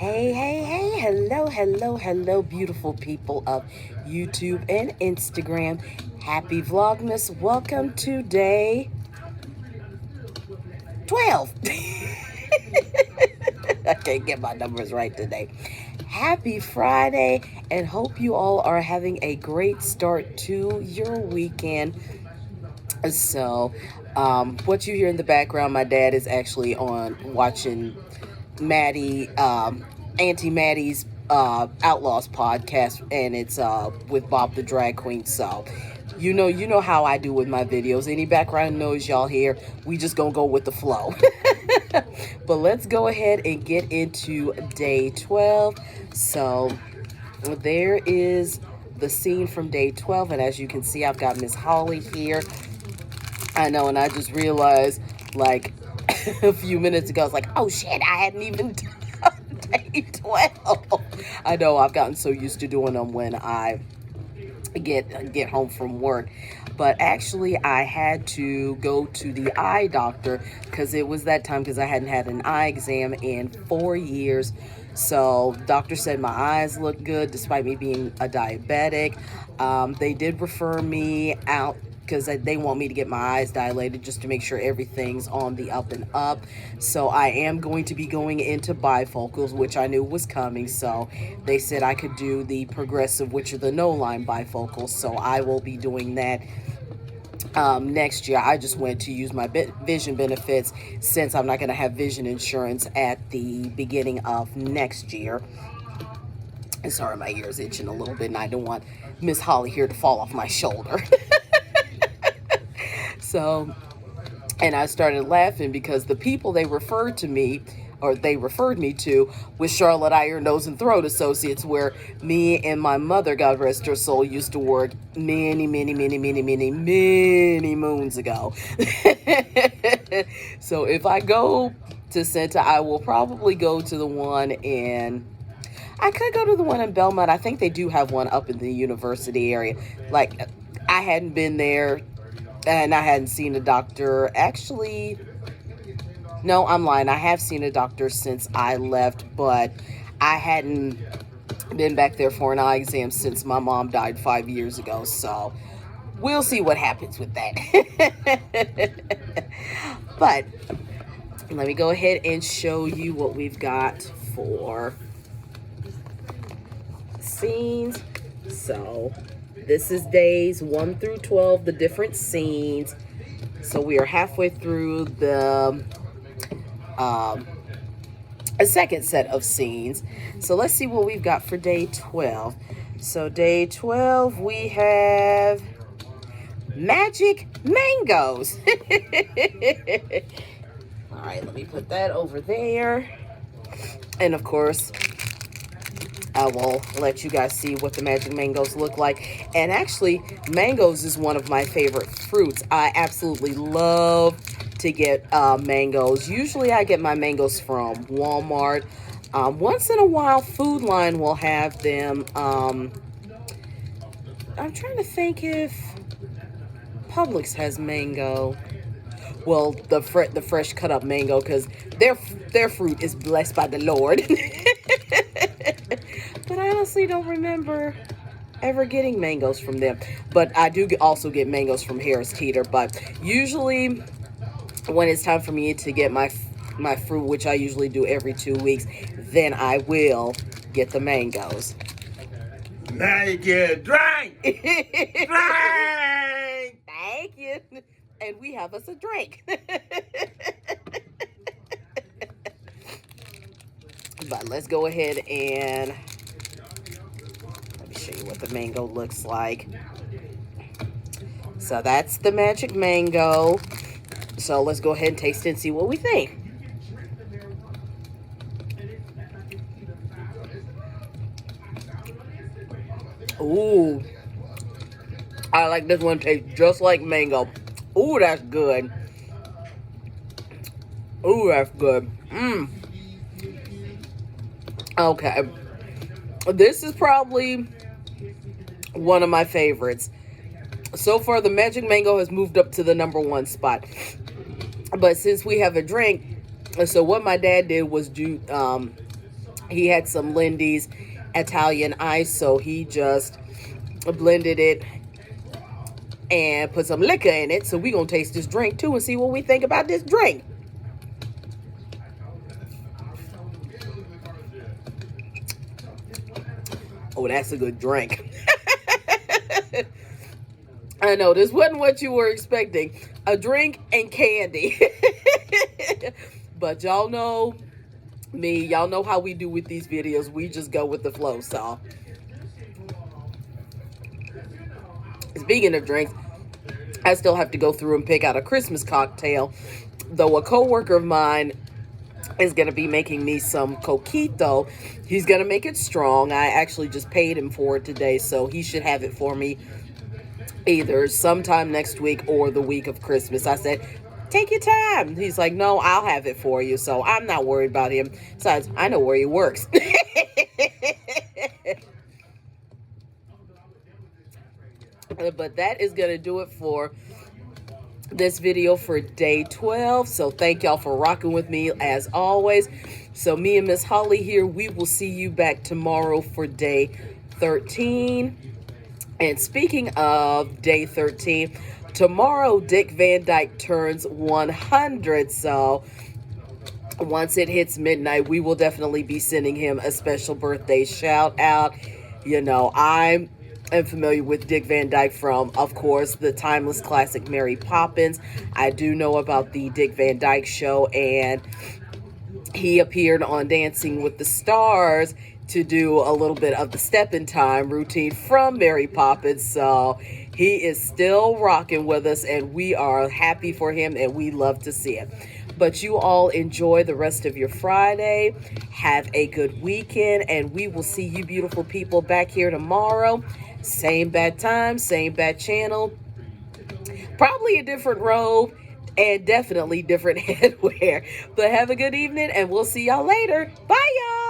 Hey, hello, beautiful people of YouTube and Instagram. Happy Vlogmas. Welcome to day 12. I can't get my numbers right today. Happy Friday, and hope you all are having a great start to your weekend. So, what you hear in the background, my dad is actually on watching Maddie, Auntie Maddie's Outlaws podcast, and it's with Bob the Drag Queen. So, you know how I do with my videos. Any background noise y'all hear, we just gonna go with the flow. But let's go ahead and get into day 12. So, there is the scene from day 12, and as you can see, I've got Miss Holly here. I know, and I just realized, like, a few minutes ago, I was like, oh shit, I hadn't even done day 12. I know, I've gotten so used to doing them when I get home from work. But actually, I had to go to the eye doctor because it was that time, because I hadn't had an eye exam in 4 years. So doctor said my eyes look good despite me being a diabetic. They did refer me out because they want me to get my eyes dilated just to make sure everything's on the up and up. So I am going to be going into bifocals, which I knew was coming. So they said I could do the progressive, which are the no-line bifocals. So I will be doing that next year. I just went to use my vision benefits since I'm not going to have vision insurance at the beginning of next year. And sorry, my ear's itching a little bit, and I don't want Miss Holly here to fall off my shoulder. So, and I started laughing because the people they referred me to, was Charlotte Eye, Ear, Nose, and Throat Associates, where me and my mother, God rest her soul, used to work many moons ago. So if I go to Senta, I will probably go to the one I could go to the one in Belmont. I think they do have one up in the university area. Like, I hadn't been there, and I hadn't seen a doctor. Actually, no, I'm lying. I have seen a doctor since I left, but I hadn't been back there for an eye exam since my mom died 5 years ago. So we'll see what happens with that. But let me go ahead and show you what we've got for scenes. So this is days 1 through 12, the different scenes. So we are halfway through the a second set of scenes. So let's see what we've got for day 12. So day 12, we have magic mangoes. All right, let me put that over there. And of course, I will let you guys see what the magic mangoes look like. And actually, mangoes is one of my favorite fruits. I absolutely love to get mangoes. Usually I get my mangoes from Walmart. Once in a while, Food Line will have them. I'm trying to think if Publix has mango. Well, the fresh cut up mango, because their fruit is blessed by the Lord. But I honestly don't remember ever getting mangoes from them. But I do also get mangoes from Harris Teeter. But usually when it's time for me to get my fruit, which I usually do every 2 weeks, then I will get the mangoes. Make it drink! Drink! Thank you. And we have us a drink. But let's go ahead and let me show you what the mango looks like. So that's the magic mango. So let's go ahead and taste it and see what we think. Ooh, I like this one. Tastes just like mango. Ooh, that's good. Ooh, that's good. Okay, this is probably one of my favorites. So far, the magic mango has moved up to the #1 spot. But since we have a drink, so what my dad did was He had some Lindy's Italian ice, so he just blended it and put some liquor in it. So we're going to taste this drink too and see what we think about this drink. Oh, that's a good drink. I know, this wasn't what you were expecting. A drink and candy. But y'all know me. Y'all know how we do with these videos. We just go with the flow, so. Speaking of drinks, I still have to go through and pick out a Christmas cocktail. Though a coworker of mine is going to be making me some coquito. He's going to make it strong. I actually just paid him for it today, so he should have it for me either sometime next week or the week of Christmas. I said, take your time. He's like, no, I'll have it for you. So I'm not worried about him. Besides, I know where he works. But that is going to do it for this video for day 12. So thank y'all for rocking with me as always. So me and Miss Holly here, we will see you back tomorrow for day 13. And speaking of day 13, tomorrow Dick Van Dyke turns 100. So once it hits midnight, we will definitely be sending him a special birthday shout out. You know, I'm familiar with Dick Van Dyke from, of course, the timeless classic Mary Poppins. I do know about the Dick Van Dyke Show, and he appeared on Dancing with the Stars to do a little bit of the step in time routine from Mary Poppins. So he is still rocking with us, and we are happy for him, and we love to see it. But you all enjoy the rest of your Friday. Have a good weekend, and we will see you beautiful people back here tomorrow. Same bad time, same bad channel. Probably a different robe and definitely different headwear. But have a good evening, and we'll see y'all later. Bye, y'all.